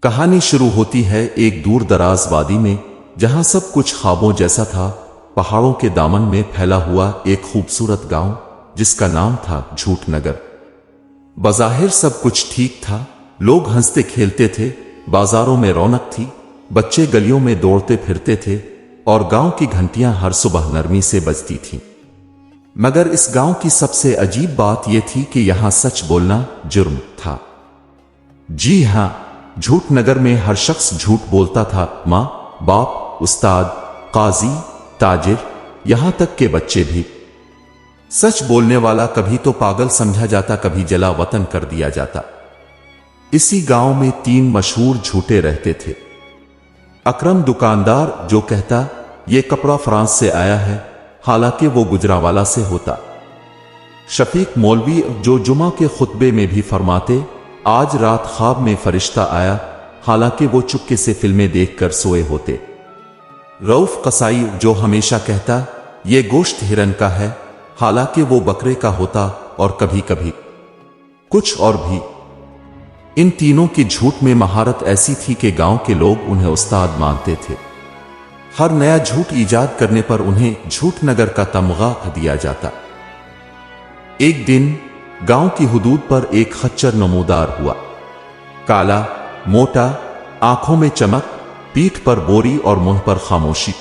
کہانی شروع ہوتی ہے ایک دور دراز وادی میں، جہاں سب کچھ خوابوں جیسا تھا۔ پہاڑوں کے دامن میں پھیلا ہوا ایک خوبصورت گاؤں جس کا نام تھا جھوٹ نگر۔ بظاہر سب کچھ ٹھیک تھا، لوگ ہنستے کھیلتے تھے، بازاروں میں رونق تھی، بچے گلیوں میں دوڑتے پھرتے تھے اور گاؤں کی گھنٹیاں ہر صبح نرمی سے بجتی تھیں۔ مگر اس گاؤں کی سب سے عجیب بات یہ تھی کہ یہاں سچ بولنا جرم تھا۔ جی ہاں، جھوٹ نگر میں ہر شخص جھوٹ بولتا تھا، ماں، باپ، استاد، قاضی، تاجر، یہاں تک کہ بچے بھی۔ سچ بولنے والا کبھی تو پاگل سمجھا جاتا، کبھی جلا وطن کر دیا جاتا۔ اسی گاؤں میں 3 مشہور جھوٹے رہتے تھے۔ اکرم دکاندار، جو کہتا یہ کپڑا فرانس سے آیا ہے حالانکہ وہ گجرانوالہ سے ہوتا۔ شفیق مولوی، جو جمعہ کے خطبے میں بھی فرماتے آج رات خواب میں فرشتہ آیا حالانکہ وہ چپکے سے فلمیں دیکھ کر سوئے ہوتے۔ رؤف قصائی، جو ہمیشہ کہتا یہ گوشت ہرن کا ہے حالانکہ وہ بکرے کا ہوتا، اور کبھی کبھی کچھ اور بھی۔ ان تینوں کی جھوٹ میں مہارت ایسی تھی کہ گاؤں کے لوگ انہیں استاد مانتے تھے۔ ہر نیا جھوٹ ایجاد کرنے پر انہیں جھوٹ نگر کا تمغہ دیا جاتا۔ ایک دن گاؤں کی حدود پر ایک خچر نمودار ہوا، کالا، موٹا، آنکھوں میں چمک، پیٹھ پر بوری اور منہ پر خاموشی۔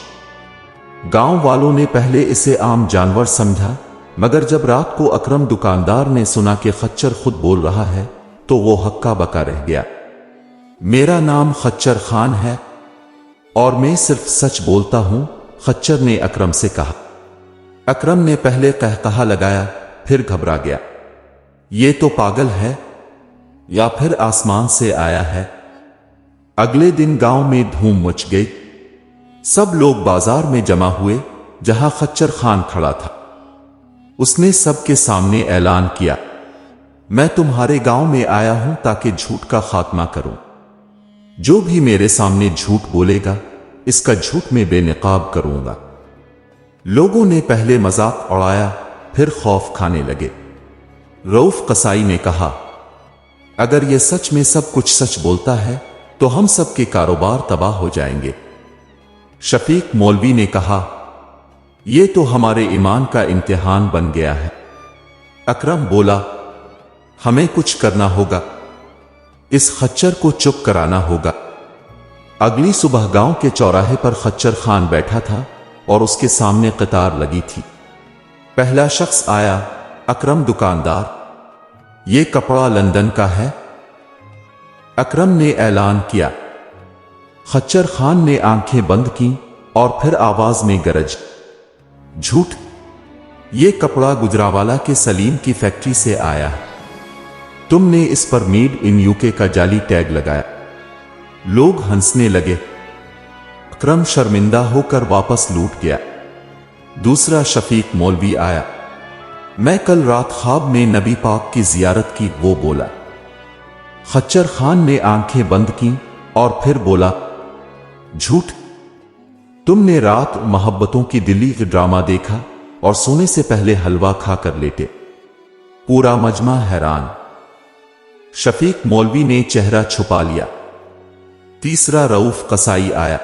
گاؤں والوں نے پہلے اسے عام جانور سمجھا، مگر جب رات کو اکرم دکاندار نے سنا کہ خچر خود بول رہا ہے تو وہ ہکا بکا رہ گیا۔ میرا نام خچر خان ہے اور میں صرف سچ بولتا ہوں، خچر نے اکرم سے کہا۔ اکرم نے پہلے قہقہا لگایا، پھر گھبرا گیا۔ یہ تو پاگل ہے یا پھر آسمان سے آیا ہے۔ اگلے دن گاؤں میں دھوم مچ گئی۔ سب لوگ بازار میں جمع ہوئے جہاں خچر خان کھڑا تھا۔ اس نے سب کے سامنے اعلان کیا، میں تمہارے گاؤں میں آیا ہوں تاکہ جھوٹ کا خاتمہ کروں۔ جو بھی میرے سامنے جھوٹ بولے گا اس کا جھوٹ میں بے نقاب کروں گا۔ لوگوں نے پہلے مذاق اڑایا، پھر خوف کھانے لگے۔ رؤف قصائی نے کہا، اگر یہ سچ میں سب کچھ سچ بولتا ہے تو ہم سب کے کاروبار تباہ ہو جائیں گے۔ شفیق مولوی نے کہا، یہ تو ہمارے ایمان کا امتحان بن گیا ہے۔ اکرم بولا، ہمیں کچھ کرنا ہوگا، اس خچر کو چپ کرانا ہوگا۔ اگلی صبح گاؤں کے چوراہے پر خچر خان بیٹھا تھا اور اس کے سامنے قطار لگی تھی۔ پہلا شخص آیا، اکرم دکاندار، یہ کپڑا لندن کا ہے؟ اکرم نے اعلان کیا۔ خچر خان نے آنکھیں بند کیں اور پھر آواز میں گرج، جھوٹ، یہ کپڑا گجرانوالہ کے سلیم کی فیکٹری سے آیا ہے۔ تم نے اس پر میڈ ان یوکے کا جعلی ٹیگ لگایا۔ لوگ ہنسنے لگے۔ اکرم شرمندہ ہو کر واپس لوٹ گیا۔ دوسرا شفیق مولوی آیا، میں کل رات خواب میں نبی پاک کی زیارت کی، وہ بولا۔ خچر خان نے آنکھیں بند کیں اور پھر بولا، جھوٹ، تم نے رات محبتوں کی دلی ڈرامہ دیکھا اور سونے سے پہلے حلوہ کھا کر لیٹے۔ پورا مجمع حیران۔ شفیق مولوی نے چہرہ چھپا لیا۔ تیسرا رؤف قصائی آیا،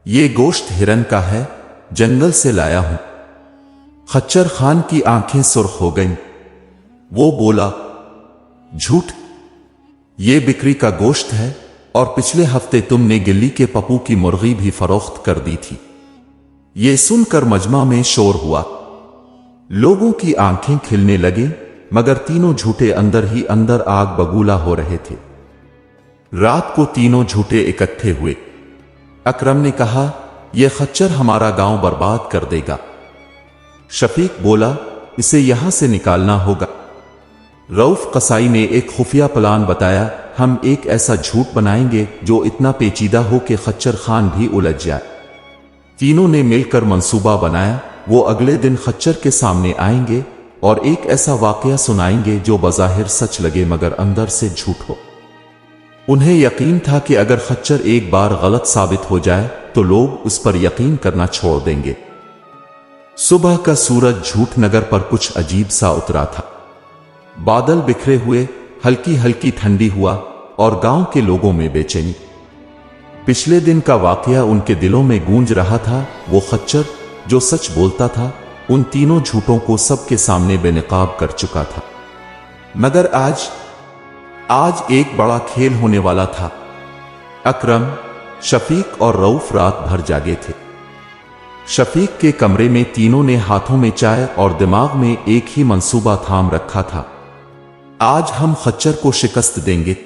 یہ گوشت ہرن کا ہے، جنگل سے لایا ہوں۔ خچر خان کی آنکھیں سرخ ہو گئیں۔ وہ بولا، جھوٹ، یہ بکری کا گوشت ہے اور پچھلے ہفتے تم نے گلی کے پپو کی مرغی بھی فروخت کر دی تھی۔ یہ سن کر مجمع میں شور ہوا۔ لوگوں کی آنکھیں کھلنے لگیں، مگر تینوں جھوٹے اندر ہی اندر آگ بگولا ہو رہے تھے۔ رات کو تینوں جھوٹے اکٹھے ہوئے۔ اکرم نے کہا، یہ خچر ہمارا گاؤں برباد کر دے گا۔ شفیق بولا، اسے یہاں سے نکالنا ہوگا۔ رؤف قصائی نے ایک خفیہ پلان بتایا، ہم ایک ایسا جھوٹ بنائیں گے جو اتنا پیچیدہ ہو کہ خچر خان بھی الجھ جائے۔ تینوں نے مل کر منصوبہ بنایا۔ وہ اگلے دن خچر کے سامنے آئیں گے اور ایک ایسا واقعہ سنائیں گے جو بظاہر سچ لگے مگر اندر سے جھوٹ ہو۔ انہیں یقین تھا کہ اگر خچر ایک بار غلط ثابت ہو جائے تو لوگ اس پر یقین کرنا چھوڑ دیں گے۔ صبح کا سورج جھوٹ نگر پر کچھ عجیب سا اترا تھا۔ بادل بکھرے ہوئے، ہلکی ہلکی ٹھنڈی ہوا और गांव के लोगों में बेचैनी। पिछले दिन का वाकया उनके दिलों में गूंज रहा था। वो खच्चर जो सच बोलता था उन तीनों झूठों को सबके सामने बेनकाब कर चुका था। मगर आज एक बड़ा खेल होने वाला था। अकरम, शफीक और रऊफ रात भर जागे थे। शफीक के कमरे में तीनों ने हाथों में चाय और दिमाग में एक ही मंसूबा थाम रखा था। आज हम खच्चर को शिकस्त देंगे।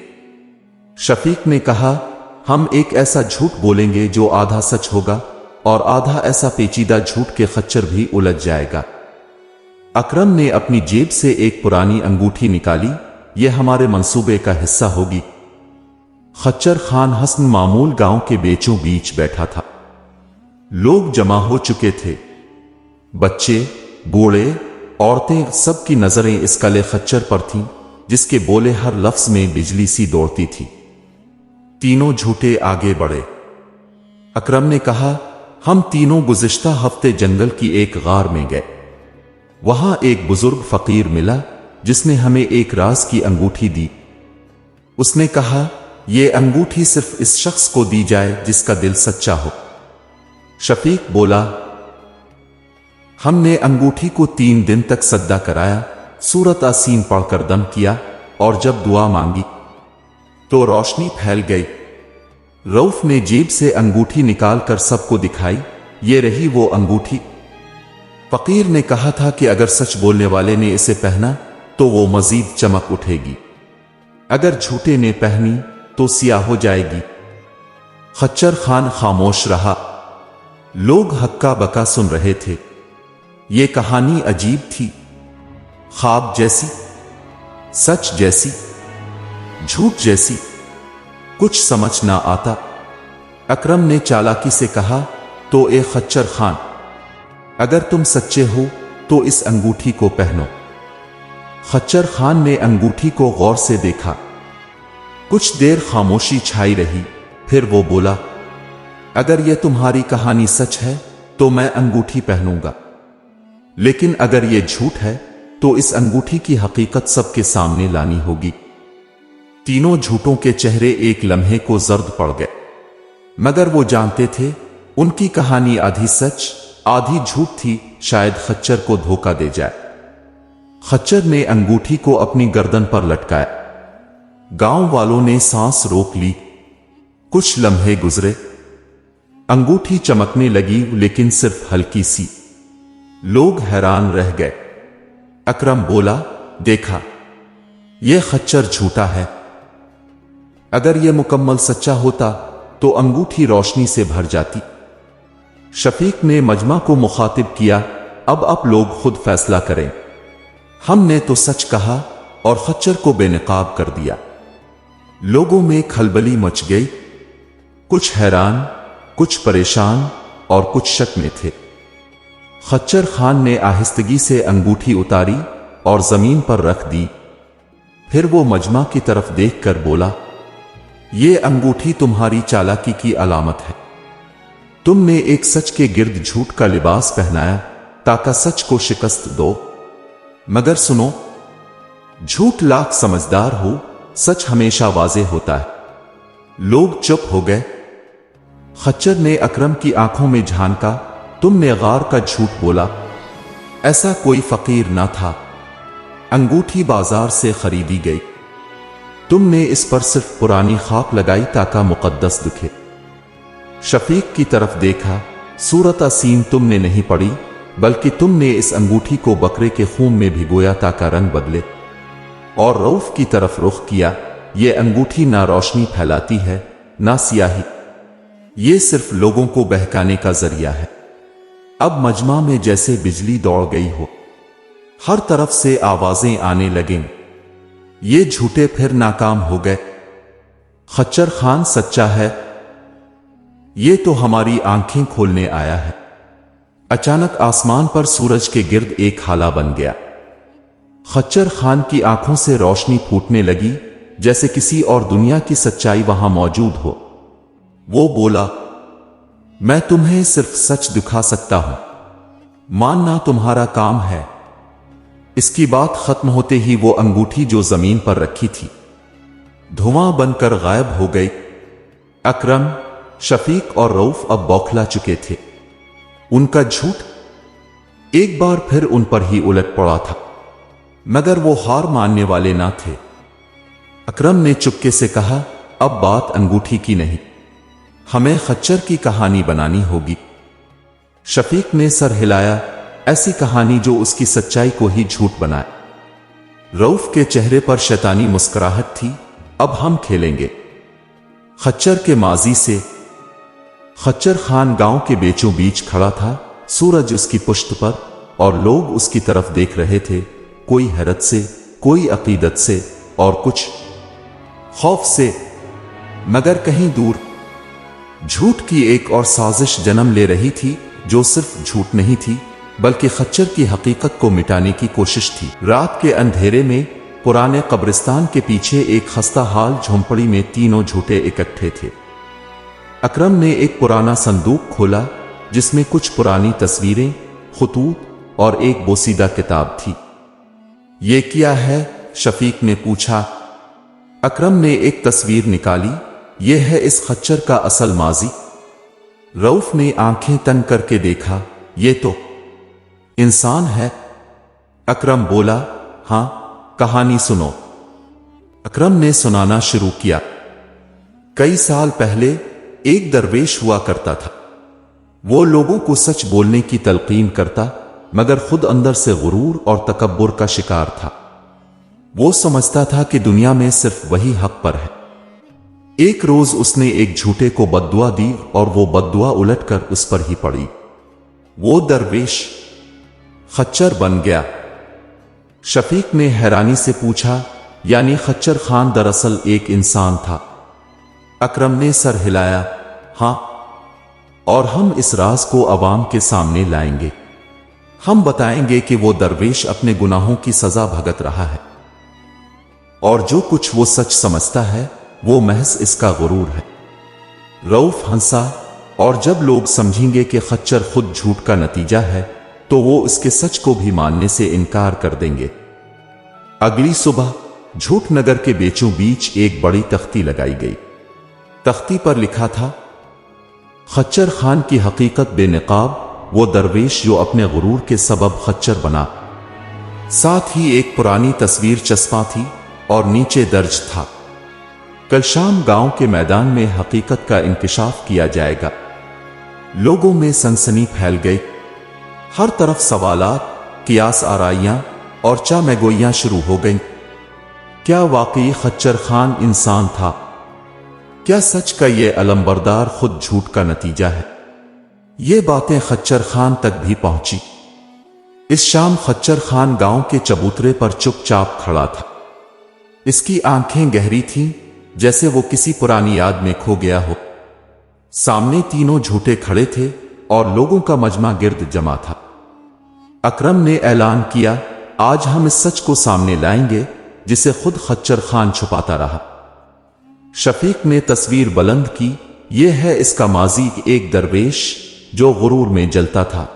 शफीक ने कहा, हम एक ऐसा झूठ बोलेंगे जो आधा सच होगा और आधा ऐसा पेचीदा झूठ के खच्चर भी उलझ जाएगा। अकरम ने अपनी जेब से एक पुरानी अंगूठी निकाली। यह हमारे मंसूबे का हिस्सा होगी। खच्चर खान हसन मामूल गांव के बीचों बीच बैठा था। लोग जमा हो चुके थे। बच्चे, बूढ़े, औरतें, सबकी नजरें इस काले खच्चर पर थीं जिसके बोले हर लफ्ज में बिजली सी दौड़ती थी। तीनों झूठे आगे बढ़े। अकरम ने कहा, हम तीनों गुज़िश्ता हफ्ते जंगल की एक गार में गए। वहां एक बुजुर्ग फकीर मिला जिसने हमें एक राज की अंगूठी दी। उसने कहा, यह अंगूठी सिर्फ इस शख्स को दी जाए जिसका दिल सच्चा हो। शफीक बोला, हमने अंगूठी को 3 दिन तक सद्दा कराया, सूरत यासीन पढ़कर दम किया और जब दुआ मांगी तो रोशनी फैल गई। रऊफ ने जेब से अंगूठी निकालकर सबको दिखाई। ये रही वो अंगूठी। फकीर ने कहा था कि अगर सच बोलने वाले ने इसे पहना तो वो मजीद चमक उठेगी, अगर झूठे ने पहनी तो सियाह हो जाएगी। खच्चर खान खामोश रहा। लोग हक्का बका सुन रहे थे। ये कहानी अजीब थी, ख्वाब जैसी, सच जैसी, झूठ जैसी, कुछ समझ ना आता। अकरम ने चालाकी से कहा, तो ए खच्चर खान, अगर तुम सच्चे हो तो इस अंगूठी को पहनो। खच्चर खान ने अंगूठी को गौर से देखा। कुछ देर खामोशी छाई रही, फिर वो बोला, अगर यह तुम्हारी कहानी सच है तो मैं अंगूठी पहनूंगा, लेकिन अगर यह झूठ है तो इस अंगूठी की हकीकत सबके सामने लानी होगी। तीनों झूठों के चेहरे एक लम्हे को जर्द पड़ गए, मगर वो जानते थे उनकी कहानी आधी सच आधी झूठ थी। शायद खच्चर को धोखा दे जाए। खच्चर ने अंगूठी को अपनी गर्दन पर लटकाया। गांव वालों ने सांस रोक ली। कुछ लम्हे गुजरे, अंगूठी चमकने लगी, लेकिन सिर्फ हल्की सी। लोग हैरान रह गए। अकरम बोला, देखा, यह खच्चर झूठा है। अगर यह मुकम्मल सच्चा होता तो अंगूठी रोशनी से भर जाती। शफीक ने मजमा को मुखातिब किया, अब आप लोग खुद फैसला करें। हमने तो सच कहा और खच्चर को बेनकाब कर दिया। लोगों में खलबली मच गई। कुछ हैरान, कुछ परेशान और कुछ शक में थे। खच्चर खान ने आहिस्तगी से अंगूठी उतारी और जमीन पर रख दी। फिर वो मजमा की तरफ देखकर बोला, ये अंगूठी तुम्हारी चालाकी की अलामत है। तुमने एक सच के गिर्द झूठ का लिबास पहनाया ताकि सच को शिकस्त दो। मगर सुनो, झूठ लाख समझदार हो, सच हमेशा वाज़ेह होता है। लोग चुप हो गए। खच्चर ने अकरम की आंखों में झांका, तुमने गार का झूठ बोला। ऐसा कोई फकीर ना था। अंगूठी बाजार से खरीदी गई। तुमने इस पर सिर्फ पुरानी खाक लगाई ताकि मुकद्दस दिखे। शफीक की तरफ देखा, सूरत यासीन तुमने नहीं पढ़ी, बल्कि तुमने इस अंगूठी को बकरे के खून में भिगोया ताकि रंग बदले। और रऊफ की तरफ रुख किया, ये अंगूठी ना रोशनी फैलाती है ना सियाही, ये सिर्फ लोगों को बहकाने का जरिया है। अब मजमा में जैसे बिजली दौड़ गई हो। हर तरफ से आवाजें आने लगीं। ये झूठे फिर नाकाम हो गए। खच्चर खान सच्चा है, ये तो हमारी आंखें खोलने आया है। अचानक आसमान पर सूरज के गिर्द एक हाला बन गया। खच्चर खान की आंखों से रोशनी फूटने लगी, जैसे किसी और दुनिया की सच्चाई वहां मौजूद हो। वो बोला, मैं तुम्हें सिर्फ सच दिखा सकता हूं, मानना तुम्हारा काम है। इसकी बात खत्म होते ही वो अंगूठी जो जमीन पर रखी थी धुआं बनकर गायब हो गई। अकरम, शफीक और रऊफ अब बौखला चुके थे। उनका झूठ एक बार फिर उन पर ही उलट पड़ा था, मगर वो हार मानने वाले ना थे। अकरम ने चुपके से कहा, अब बात अंगूठी की नहीं, हमें खच्चर की कहानी बनानी होगी। शफीक ने सर हिलाया, ऐसी कहानी जो उसकी सच्चाई को ही झूठ बनाए। रऊफ के चेहरे पर शैतानी मुस्कुराहट थी, अब हम खेलेंगे। खच्चर के माजी से। खच्चर खान गांव के बीचों बीच खड़ा था, सूरज उसकी पुश्त पर, और लोग उसकी तरफ देख रहे थे, कोई हैरत से, कोई अकीदत से, और कुछ खौफ से, मगर कहीं दूर झूठ की एक और साजिश जन्म ले रही थी, जो सिर्फ झूठ नहीं थी बल्कि खच्चर की हकीकत को मिटाने की कोशिश थी। रात के अंधेरे में पुराने कब्रिस्तान के पीछे एक खस्ता हाल झोंपड़ी में तीनों झूठे इकट्ठे थे। अकरम ने एक पुराना संदूक खोला जिसमें कुछ पुरानी तस्वीरें, खुतूत और एक बोसीदा किताब थी। ये क्या है? शफीक ने पूछा। अकरम ने एक तस्वीर निकाली, यह है इस खच्चर का असल माजी। रऊफ ने आंखें तन करके देखा, ये तो इंसान है। अकरम बोला, हां, कहानी सुनो। अकरम ने सुनाना शुरू किया। कई साल पहले एक दरवेश हुआ करता था। वो लोगों को सच बोलने की तलकीन करता, मगर खुद अंदर से गुरूर और तकब्बुर का शिकार था। वो समझता था कि दुनिया में सिर्फ वही हक पर है। एक रोज उसने एक झूठे को बद्दुआ दी और वो बद्दुआ उलटकर उस पर ही पड़ी। वो दरवेश खच्चर बन गया। शफीक ने हैरानी से पूछा, यानी खच्चर खान दरअसल एक इंसान था? अकरम ने सर हिलाया, हां, और हम इस राज को अवाम के सामने लाएंगे। हम बताएंगे कि वो दरवेश अपने गुनाहों की सजा भुगत रहा है, और जो कुछ वो सच समझता है वो महज इसका गुरूर है। रऊफ हंसा, और जब लोग समझेंगे कि खच्चर खुद झूठ का नतीजा है तो वो इसके सच को भी मानने से इनकार कर देंगे। अगली सुबह झूठ नगर के बीचों बीच एक बड़ी तख्ती लगाई गई। तख्ती पर लिखा था, खच्चर खान की हकीकत बेनकाब वो दरवेश जो अपने गुरूर के सबब खच्चर बना। साथ ही एक पुरानी तस्वीर चस्पा थी और नीचे दर्ज था, कल शाम गांव के मैदान में हकीकत का इंकिशाफ किया जाएगा। लोगों में सनसनी फैल गई। हर तरफ सवालात, कियास आराइयां और चामैगोइयां शुरू हो गईं। क्या वाकई खच्चर खान इंसान था? क्या सच का ये अलमबरदार खुद झूठ का नतीजा है? ये बातें खच्चर खान तक भी पहुंची। इस शाम खच्चर खान गांव के चबूतरे पर चुपचाप खड़ा था। इसकी आंखें गहरी थीं, जैसे वो किसी पुरानी याद में खो गया हो। सामने तीनों झूठे खड़े थे और लोगों का मजमा गिर्द जमा था। अकरम ने ऐलान किया, आज हम इस सच को सामने लाएंगे जिसे खुद खच्चर खान छुपाता रहा। शफीक ने तस्वीर बुलंद की, यह है इसका माजी, एक दरवेश जो गुरूर में जलता था।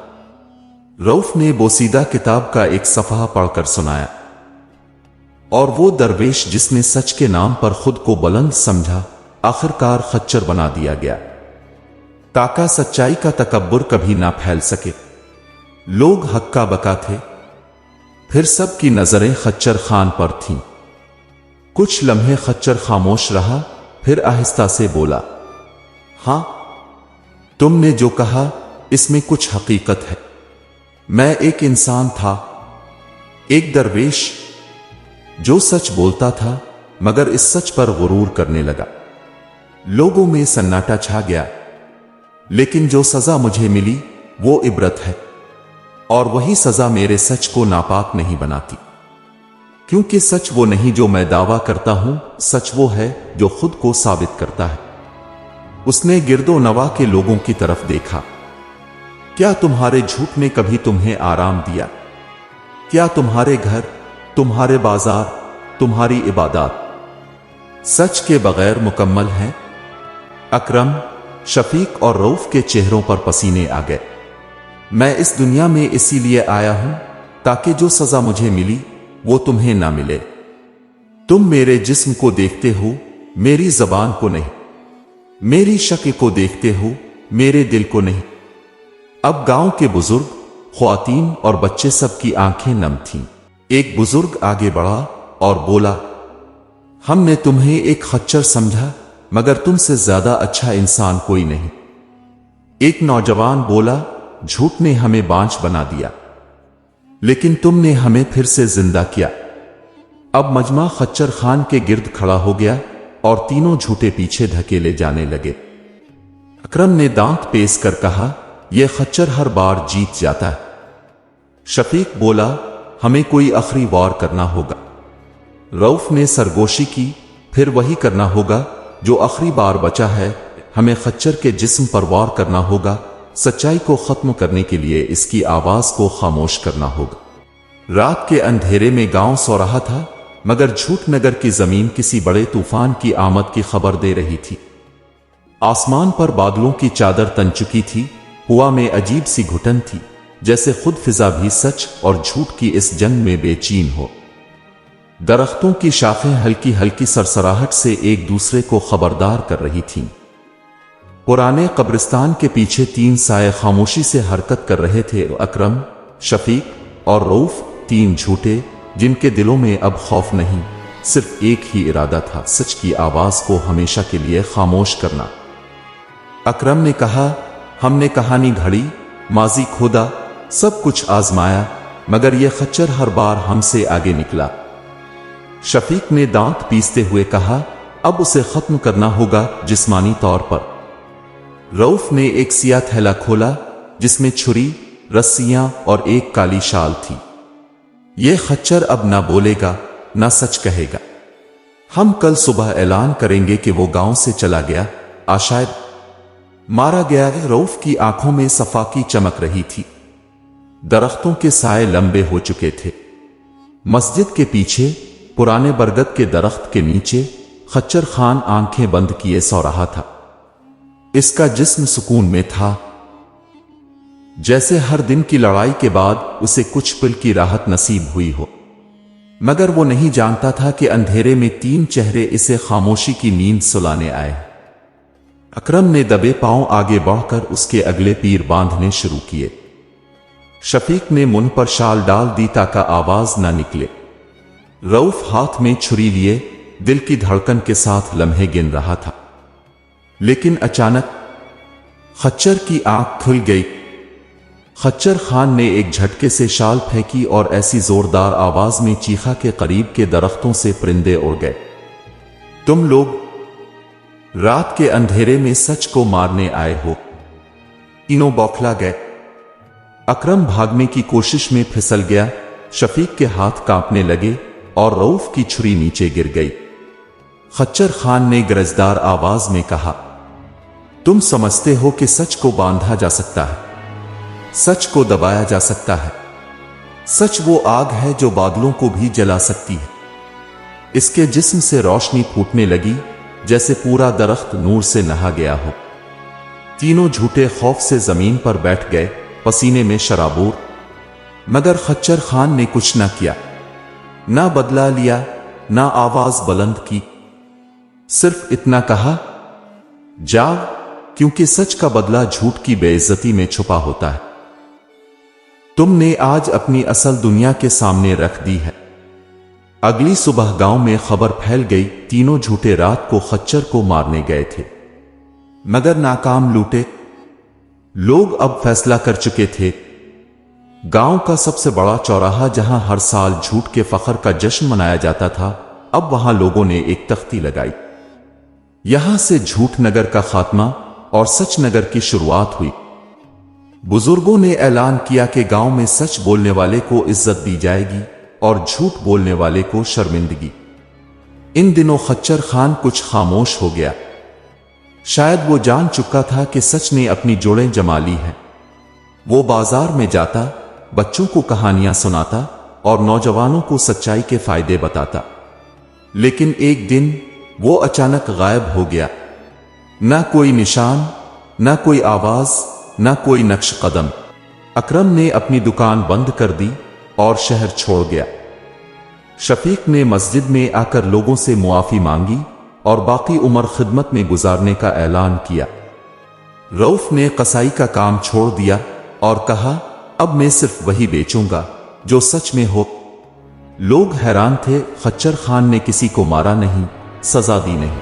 रऊफ ने बोसीदा किताब का एक सफ़हा पढ़कर सुनाया, और वो दरवेश जिसने सच के नाम पर खुद को बुलंद समझा, आखिरकार खच्चर बना दिया गया, ताकि सच्चाई का तकब्बुर कभी ना फैल सके। लोग हक्का बका थे। फिर सब की नजरें खच्चर खान पर थीं। कुछ लम्हे खच्चर खामोश रहा, फिर आहिस्ता से बोला, हां, तुमने जो कहा इसमें कुछ हकीकत है। मैं एक इंसान था, एक दरवेश जो सच बोलता था, मगर इस सच पर गुरूर करने लगा। लोगों में सन्नाटा छा गया। लेकिन जो सजा मुझे मिली वो इबरत है, और वही सजा मेरे सच को नापाक नहीं बनाती। क्योंकि सच वो नहीं जो मैं दावा करता हूं, सच वो है जो खुद को साबित करता है। उसने गिरदो नवा के लोगों की तरफ देखा। क्या तुम्हारे झूठ ने कभी तुम्हें आराम दिया? क्या तुम्हारे घर, तुम्हारे बाजार, तुम्हारी इबादत सच के बगैर मुकम्मल हैं? अकरम, शफीक और रऊफ के चेहरों पर पसीने आ गए। मैं इस दुनिया में इसीलिए आया हूं ताकि जो सजा मुझे मिली वो तुम्हें ना मिले। तुम मेरे जिस्म को देखते हो, मेरी जबान को नहीं, मेरी शक्ल को देखते हो, मेरे दिल को नहीं। अब गांव के बुजुर्ग, ख्वातीन और बच्चे सबकी आंखें नम थीं। एक बुजुर्ग आगे बढ़ा और बोला, हमने तुम्हें एक खच्चर समझा, मगर तुमसे ज्यादा अच्छा इंसान कोई नहीं। एक नौजवान बोला, झूठ ने हमें बांझ बना दिया, लेकिन तुमने हमें फिर से जिंदा किया। अब मजमा खच्चर खान के गिर्द खड़ा हो गया और तीनों झूठे पीछे धकेले जाने लगे। अकरम ने दांत पेश कर कहा, यह खच्चर हर बार जीत जाता है। शफीक बोला, हमें कोई आखिरी वार करना होगा। रऊफ ने सरगोशी की, फिर वही करना होगा जो आखिरी बार बचा है। हमें खच्चर के जिस्म पर वार करना होगा। सच्चाई को खत्म करने के लिए इसकी आवाज को खामोश करना होगा। रात के अंधेरे में गांव सो रहा था, मगर झूठ नगर की जमीन किसी बड़े तूफान की आमद की खबर दे रही थी। आसमान पर बादलों की चादर तन चुकी थी। हवा में अजीब सी घुटन थी, जैसे खुद फिजा भी सच और झूठ की इस जंग में बेचैन हो। दरख्तों की शाखें हल्की हल्की सरसराहट से एक दूसरे को खबरदार कर रही थीं। पुराने कब्रिस्तान के पीछे तीन साये खामोशी से हरकत कर रहे थे। अकरम, शफीक और रऊफ, तीन झूठे जिनके दिलों में अब खौफ नहीं, सिर्फ एक ही इरादा था, सच की आवाज को हमेशा के लिए खामोश करना। अकरम ने कहा, हमने कहानी घड़ी, माजी खोदा, सब कुछ आजमाया, मगर यह खच्चर हर बार हमसे आगे निकला। शफीक ने दांत पीसते हुए कहा, अब उसे खत्म करना होगा जिस्मानी तौर पर। रऊफ ने एक सिया थैला खोला जिसमें छुरी, रस्सियां और एक काली शाल थी। यह खच्चर अब ना बोलेगा, ना सच कहेगा। हम कल सुबह ऐलान करेंगे कि वो गांव से चला गया, शायद मारा गया। रऊफ की आंखों में सफा की चमक रही थी। दरख्तों के साए लंबे हो चुके थे। मस्जिद के पीछे पुराने बरगद के दरख्त के नीचे खच्चर खान आंखें बंद किए सो रहा था। इसका जिस्म सुकून में था, जैसे हर दिन की लड़ाई के बाद उसे कुछ पल की राहत नसीब हुई हो। मगर वो नहीं जानता था कि अंधेरे में तीन चेहरे इसे खामोशी की नींद सुलाने आए। अकरम ने दबे पांव आगे बढ़कर उसके अगले पीर बांधने शुरू किए। शफीक ने मुंह पर शाल डाल दी ताकि आवाज न निकले। रऊफ हाथ में छुरी लिए दिल की धड़कन के साथ लम्हे गिन रहा था। लेकिन अचानक खच्चर की आंख खुल गई। खच्चर खान ने एक झटके से शाल फेंकी और ऐसी जोरदार आवाज में चीखा के करीब के दरख्तों से परिंदे उड़ गए। तुम लोग रात के अंधेरे में सच को मारने आए हो। तीनों बौखला गए। अकरम भागने की कोशिश में फिसल गया। शफीक के हाथ कांपने लगे और रऊफ की छुरी नीचे गिर गई। खच्चर खान ने गरजदार आवाज में कहा, तुम समझते हो कि सच को बांधा जा सकता है, सच को दबाया जा सकता है। सच वो आग है जो बादलों को भी जला सकती है। इसके जिस्म से रोशनी फूटने लगी, जैसे पूरा दरख्त नूर से नहा गया हो। तीनों झूठे खौफ से जमीन पर बैठ गए, पसीने में शराबूर। मगर खच्चर खान ने कुछ न किया, ना बदला लिया, ना आवाज बुलंद की। सिर्फ इतना कहा, जाओ, क्योंकि सच का बदला झूठ की बेइज्जती में छुपा होता है। तुमने आज अपनी असल दुनिया के सामने रख दी है। अगली सुबह गांव में खबर फैल गई, तीनों झूठे रात को खच्चर को मारने गए थे, मगर नाकाम लूटे। लोग अब फैसला कर चुके थे। गांव का सबसे बड़ा चौराहा जहां हर साल झूठ के फख्र का जश्न मनाया जाता था, अब वहां लोगों ने एक तख्ती लगाई। यहां से झूठ नगर का खात्मा और सच नगर की शुरुआत हुई। बुजुर्गों ने ऐलान किया कि गांव में सच बोलने वाले को इज्जत दी जाएगी और झूठ बोलने वाले को शर्मिंदगी। इन दिनों खच्चर खान कुछ खामोश हो गया। शायद वो जान चुका था कि सच ने अपनी जोड़ें जमा ली हैं। वो बाजार में जाता, बच्चों को कहानियां सुनाता और नौजवानों को सच्चाई के फायदे बताता। लेकिन एक दिन वो अचानक गायब हो गया। ना कोई निशान, ना कोई आवाज, ना कोई नक्श कदम। अकरम ने अपनी दुकान बंद कर दी और शहर छोड़ गया। शफीक ने मस्जिद में आकर लोगों से मुआफी मांगी और बाकी उम्र खिदमत में गुजारने का ऐलान किया। रऊफ ने कसाई का काम छोड़ दिया और कहा, अब मैं सिर्फ वही बेचूंगा जो सच में हो। लोग हैरान थे। खच्चर खान ने किसी को मारा नहीं, सजा दी नहीं,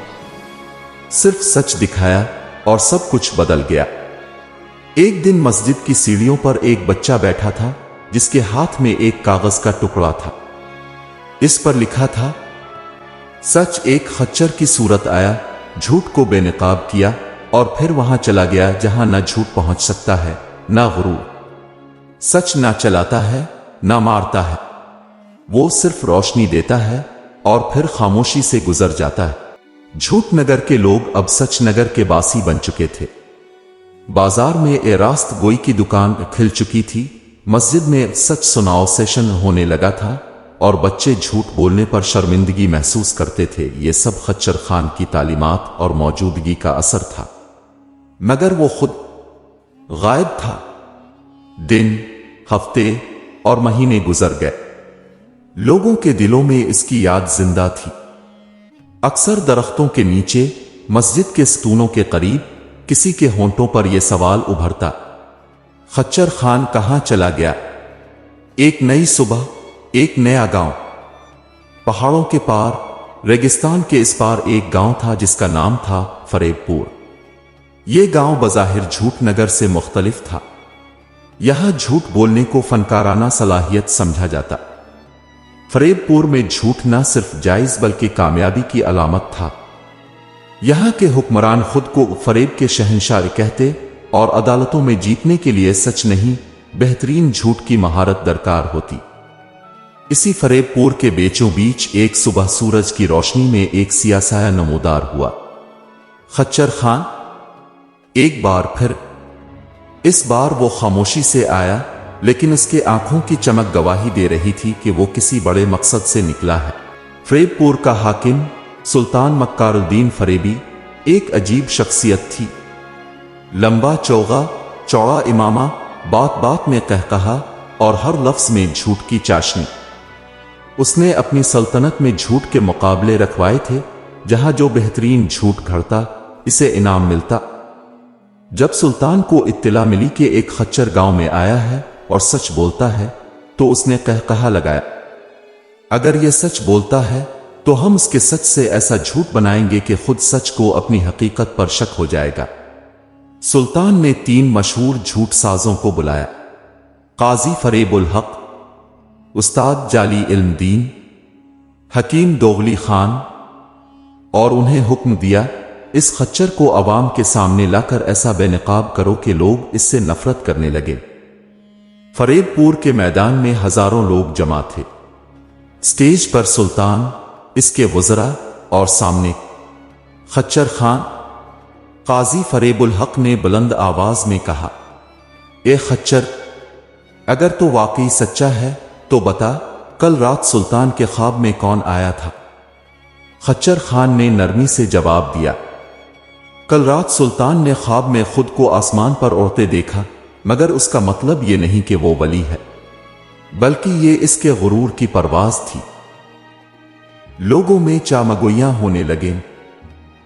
सिर्फ सच दिखाया और सब कुछ बदल गया। एक दिन मस्जिद की सीढ़ियों पर एक बच्चा बैठा था जिसके हाथ में एक कागज का टुकड़ा था। इस पर लिखा था, सच। एक खच्चर की सूरत आया, झूठ को बेनकाब किया और फिर वहां चला गया जहां न झूठ पहुंच सकता है न गुरूर। सच ना चलाता है ना मारता है, वो सिर्फ रोशनी देता है और फिर खामोशी से गुजर जाता है। झूठ नगर के लोग अब सच नगर के बासी बन चुके थे। बाजार में ए रास्त गोई की दुकान खिल चुकी थी। मस्जिद में सच सुनाओ सेशन होने लगा था और बच्चे झूठ बोलने पर शर्मिंदगी महसूस करते थे। ये सब खच्चर खान की तालीमात और मौजूदगी का असर था, मगर वो खुद गायब था। दिन, हफ्ते और महीने गुजर गए। लोगों के दिलों में इसकी याद जिंदा थी। अक्सर दरख्तों के नीचे, मस्जिद के स्तूनों के करीब किसी के होंठों पर यह सवाल उभरता, खच्चर खान कहां चला गया? एक नई सुबह, एक नया गांव। पहाड़ों के पार, रेगिस्तान के इस पार एक गांव था जिसका नाम था फरेबपुर। यह गांव बज़ाहिर झूठ नगर से मुख्तलिफ था। यहां झूठ बोलने को फनकाराना सलाहियत समझा जाता। फरेबपुर में झूठ न सिर्फ जायज बल्कि कामयाबी की अलामत था। यहां के हुक्मरान खुद को फरेब के शहंशाह कहते और अदालतों में जीतने के लिए सच नहीं, बेहतरीन झूठ की महारत दरकार होती। इसी फरेबपुर के बीचों बीच एक सुबह सूरज की रोशनी में एक सियासाया नमूदार हुआ। खच्चर खान। एक बार फिर। इस बार वो खामोशी से आया, लेकिन उसके आंखों की चमक गवाही दे रही थी कि वो किसी बड़े मकसद से निकला है। फरेबपुर का हाकिम सुल्तान मक्कारुद्दीन फरेबी एक अजीब शख्सियत थी। लंबा चौड़ा इमामा, बात बात में कहकहा और हर लफ्ज में झूठ की चाशनी। उसने अपनी सल्तनत में झूठ के मुकाबले रखवाए थे। जहां जो बेहतरीन झूठ घड़ता, इसे इनाम मिलता। जब सुल्तान को इत्तिला मिली कि एक खच्चर गांव में आया है और सच बोलता है, तो उसने कहकहा लगाया, अगर यह सच बोलता है तो हम उसके सच से ऐसा झूठ बनाएंगे कि खुद सच को अपनी हकीकत पर शक हो जाएगा। सुल्तान ने 3 मशहूर झूठ साजों को बुलाया, काजी फरेबुल हक, उस्ताद जाली इल्म दीन, हकीम दोगली खान, और उन्हें हुक्म दिया, इस खच्चर को अवाम के सामने लाकर ऐसा बेनकाब करो कि लोग इससे नफरत करने लगे। फरेबपुर के मैदान में हजारों लोग जमा थे। स्टेज पर सुल्तान, इसके वज़रा और सामने खच्चर खान। काजी फरेबुल हक ने बुलंद आवाज में कहा, ए खच्चर, अगर तो वाकई सच्चा है तो बता, कल रात सुल्तान के ख्वाब में कौन आया था? खच्चर खान ने नरमी से जवाब दिया, कल रात सुल्तान ने ख्वाब में खुद को आसमान पर उड़ते देखा, मगर उसका मतलब ये नहीं कि वो वली है, बल्कि ये इसके गुरूर की परवाज थी। लोगों में चामगोइयां होने लगे।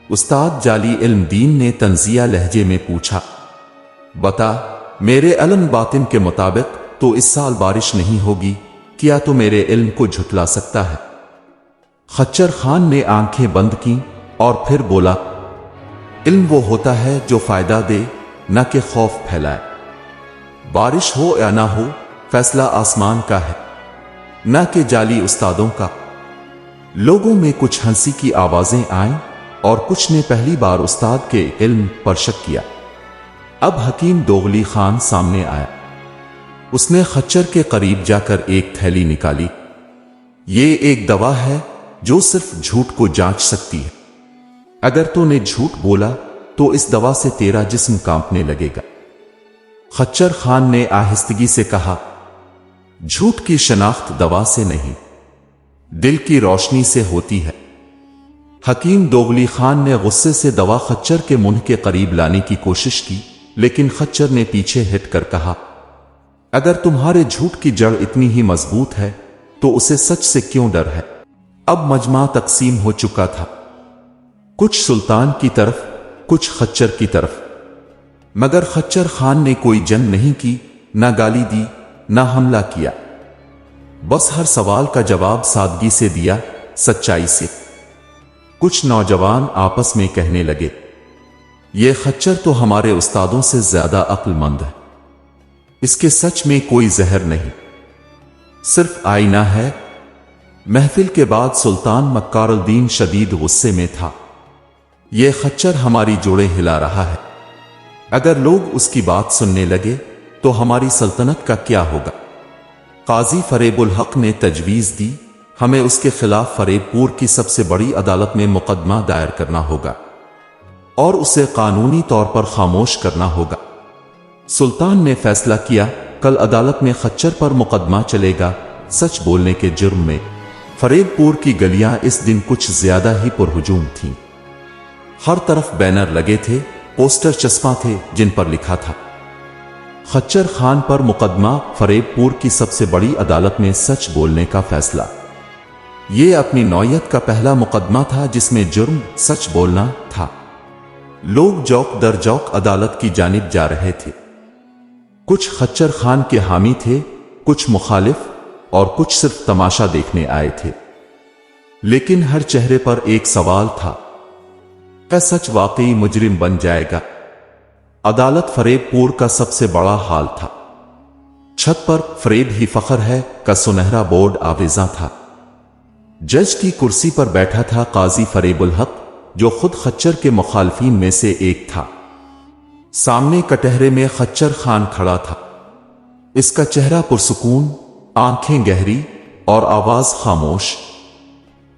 उस्ताद जाली इल्म दीन ने तंजिया लहजे में पूछा, बता, मेरे इल्म बातिन के मुताबिक तो इस साल बारिश नहीं होगी, क्या तो मेरे इल्म को झुटला सकता है? खच्चर खान ने आंखें बंद की और फिर बोला, इल्म वो होता है जो फायदा दे, न कि खौफ फैलाए। बारिश हो या ना हो, फैसला आसमान का है, न कि जाली उस्तादों का। लोगों में कुछ हंसी की आवाजें आईं और कुछ ने पहली बार उस्ताद के इल्म पर शक किया। अब हकीम दोगली खान सामने आया। उसने खच्चर के करीब जाकर एक थैली निकाली। ये एक दवा है जो सिर्फ झूठ को जांच सकती है। अगर तूने झूठ बोला तो इस दवा से तेरा जिस्म कांपने लगेगा। खच्चर खान ने आहिस्तगी से कहा, झूठ की शनाख्त दवा से नहीं, दिल की रोशनी से होती है। हकीम दोगली खान ने गुस्से से दवा खच्चर के मुंह के करीब लाने की कोशिश की, लेकिन खच्चर ने पीछे हटकर कहा, अगर तुम्हारे झूठ की जड़ इतनी ही मजबूत है تو उसे सच से क्यों डर है। अब मजमा तकसीम हो चुका था, कुछ सुल्तान की तरफ, कुछ खच्चर की तरफ। मगर खच्चर खान ने कोई जंग नहीं की, ना गाली दी, ना हमला किया। बस हर सवाल का जवाब सादगी से दिया, सच्चाई से। कुछ नौजवान आपस में कहने लगे, ये खच्चर तो हमारे उस्तादों से ज्यादा अक्लमंद है, इसके सच में कोई जहर नहीं, सिर्फ आईना है। महफिल के बाद सुल्तान मक्कारुद्दीन शदीद गुस्से में था। यह खच्चर हमारी जोड़ें हिला रहा है, अगर लोग उसकी बात सुनने लगे तो हमारी सल्तनत का क्या होगा। काजी फरेबुल हक ने तजवीज दी, हमें उसके खिलाफ फरेबपुर की सबसे बड़ी अदालत में मुकदमा दायर करना होगा और उसे कानूनी तौर पर खामोश करना होगा। सुल्तान ने फैसला किया, कल अदालत में खच्चर पर मुकदमा चलेगा, सच बोलने के जुर्म में। फरेबपुर की गलियां इस दिन कुछ ज्यादा ही पुरहुजूम थीं। हर तरफ बैनर लगे थे, पोस्टर चस्पा थे जिन पर लिखा था, खच्चर खान पर मुकदमा, फरेबपुर की सबसे बड़ी अदालत में सच बोलने का फैसला। ये अपनी नौयत का पहला मुकदमा था जिसमें जुर्म सच बोलना था। लोग जौक दर जौक अदालत की जानिब जा रहे थे। कुछ खच्चर खान के हामी थे, कुछ मुखालिफ और कुछ सिर्फ तमाशा देखने आए थे। लेकिन हर चेहरे पर एक सवाल था, क्या सच वाकई मुजरिम बन जाएगा। अदालत फरेबपुर का सबसे बड़ा हाल था। छत पर फरेब ही फखर है का सुनहरा बोर्ड आवेजा था। जज की कुर्सी पर बैठा था काजी फरेबुल हक, जो खुद खच्चर के मुखालफीन में से एक था। सामने कटहरे में खच्चर खान खड़ा था। इसका चेहरा पुरसुकून, आंखें गहरी और आवाज खामोश।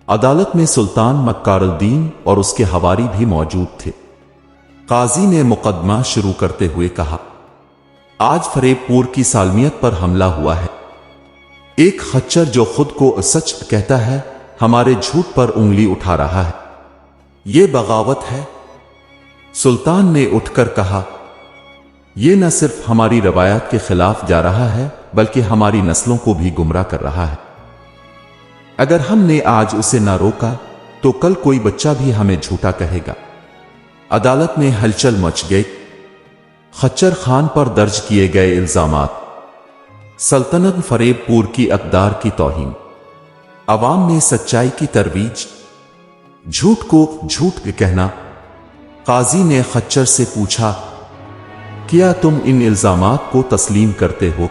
अदालत में सुल्तान मक्कारुद्दीन और उसके हवारी भी मौजूद थे। काजी ने मुकदमा शुरू करते हुए कहा, आज फरेबपुर की सालमियत पर हमला हुआ है। एक खच्चर जो खुद को सच कहता है, हमारे झूठ पर उंगली उठा रहा है। यह बगावत है। सुल्तान ने उठकर कहा, यह न सिर्फ हमारी रवायत के खिलाफ जा रहा है, बल्कि हमारी नस्लों को भी गुमराह कर रहा है। अगर हमने आज उसे न रोका तो कल कोई बच्चा भी हमें झूठा कहेगा। अदालत में हलचल मच गई। खच्चर खान पर दर्ज किए गए इल्जामात, सल्तनत फरेबपुर की अक़दार की तौहीन, अवाम में सच्चाई की तरवीज, झूठ को झूठ कहना। काजी ने खच्चर से पूछा, क्या तुम इन इल्जामात को तस्लीम करते हो।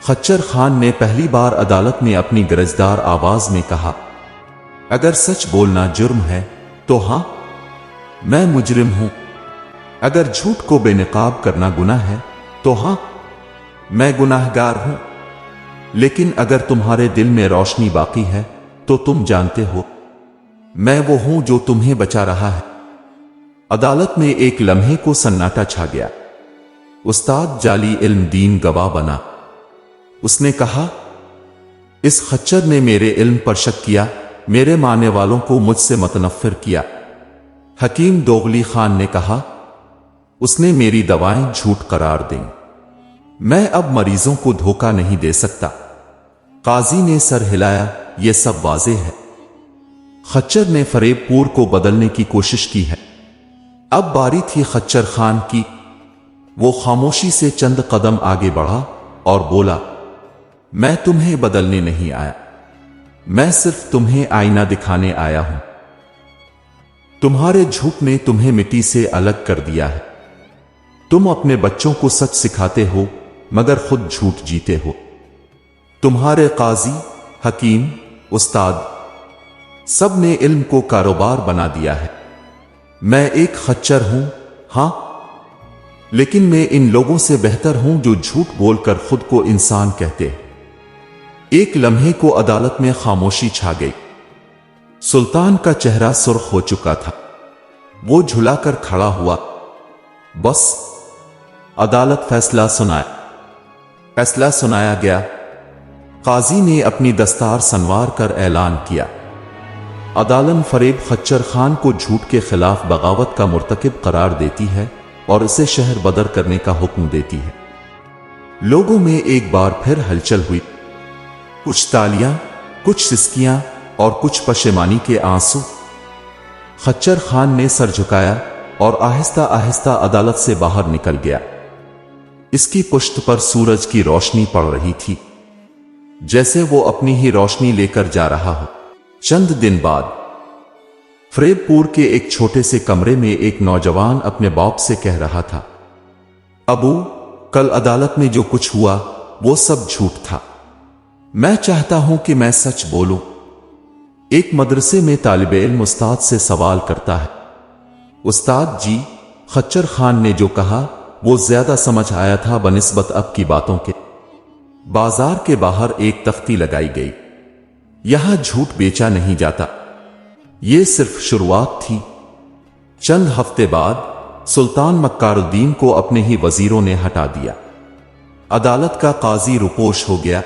खच्चर खान ने पहली बार अदालत में अपनी गरजदार आवाज में कहा, अगर सच बोलना जुर्म है तो हां, मैं मुजरिम हूं। अगर झूठ को बेनकाब करना गुनाह है तो हां, मैं गुनाहगार हूं। लेकिन अगर तुम्हारे दिल में रोशनी बाकी है तो तुम जानते हो, मैं वो हूं जो तुम्हें बचा रहा है। अदालत में एक लम्हे को सन्नाटा छा गया। उस्ताद जाली इल्म दीन गवाह बना। उसने कहा, इस खच्चर ने मेरे इल्म पर शक किया, मेरे मानने वालों को मुझसे मतनफ्फिर किया। हकीम दोगली खान ने कहा, उसने मेरी दवाएं झूठ करार दी। मैं अब मरीजों को धोखा नहीं दे सकता। काजी ने सर हिलाया, यह सब वाज़ेह है। खच्चर ने फरेबपुर को बदलने की कोशिश की है। अब बारी थी खच्चर खान की। वो खामोशी से चंद कदम आगे बढ़ा और बोला, मैं तुम्हें बदलने नहीं आया, मैं सिर्फ तुम्हें आईना दिखाने आया हूं। तुम्हारे झूठ ने तुम्हें मिट्टी से अलग कर दिया है। तुम अपने बच्चों को सच सिखाते हो मगर खुद झूठ जीते हो। तुम्हारे काजी, हकीम, उस्ताद सब ने इल्म को कारोबार बना दिया है। मैं एक खच्चर हूं, हां, लेकिन मैं इन लोगों से बेहतर हूं जो झूठ बोलकर खुद को इंसान कहते हैं। एक लम्हे को अदालत में खामोशी छा गई। सुल्तान का चेहरा सुर्ख हो चुका था। वो झुलाकर खड़ा हुआ। बस, अदालत फैसला सुनाया। फैसला सुनाया गया। काजी ने अपनी दस्तार संवार कर ऐलान किया, अदालत फरेब खच्चर खान को झूठ के खिलाफ बगावत का मुर्तकिब करार देती है और इसे शहर बदर करने का हुक्म देती है। लोगों में एक बार फिर हलचल हुई। कुछ तालियां, कुछ सिसकियां और कुछ पशेमानी के आंसू। खच्चर खान ने सर झुकाया और आहिस्ता आहिस्ता अदालत से बाहर निकल गया। इसकी पुश्त पर सूरज की रोशनी पड़ रही थी, जैसे वो अपनी ही रोशनी लेकर जा रहा हो। चंद दिन बाद फरेबपुर के एक छोटे से कमरे में एक नौजवान अपने बाप से कह रहा था, अबू, कल अदालत में जो कुछ हुआ वो सब झूठ था। मैं चाहता हूं कि मैं सच बोलूं। एक मदरसे में तालिबे इल्म उस्ताद से सवाल करता है, उस्ताद जी, खच्चर खान ने जो कहा वो ज्यादा समझ आया था बनिस्बत अब की बातों के। बाजार के बाहर एक तख्ती लगाई गई, यहां झूठ बेचा नहीं जाता। ये सिर्फ शुरुआत थी। चंद हफ्ते बाद सुल्तान मक्कारुद्दीन को अपने ही वजीरों ने हटा दिया। अदालत का काजी रुपोश हो गया।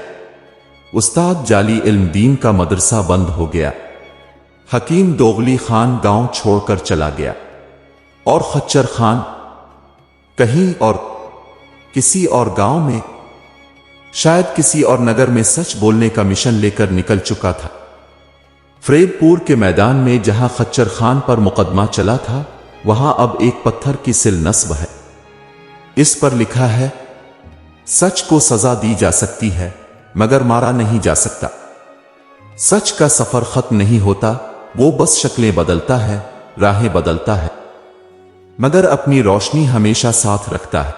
उस्ताद जाली इल्म दीन का मदरसा बंद हो गया। हकीम दोगली खान गांव छोड़कर चला गया और खच्चर खान कहीं और किसी और गांव में, शायद किसी और नगर में सच बोलने का मिशन लेकर निकल चुका था। फरेबपुर के मैदान में जहां खच्चर खान पर मुकदमा चला था, वहां अब एक पत्थर की सिल नस्ब है। इस पर लिखा है, सच को सजा दी जा सकती है मगर मारा नहीं जा सकता। सच का सफर खत्म नहीं होता, वो बस शक्लें बदलता है, राहें बदलता है, मगर अपनी रोशनी हमेशा साथ रखता है।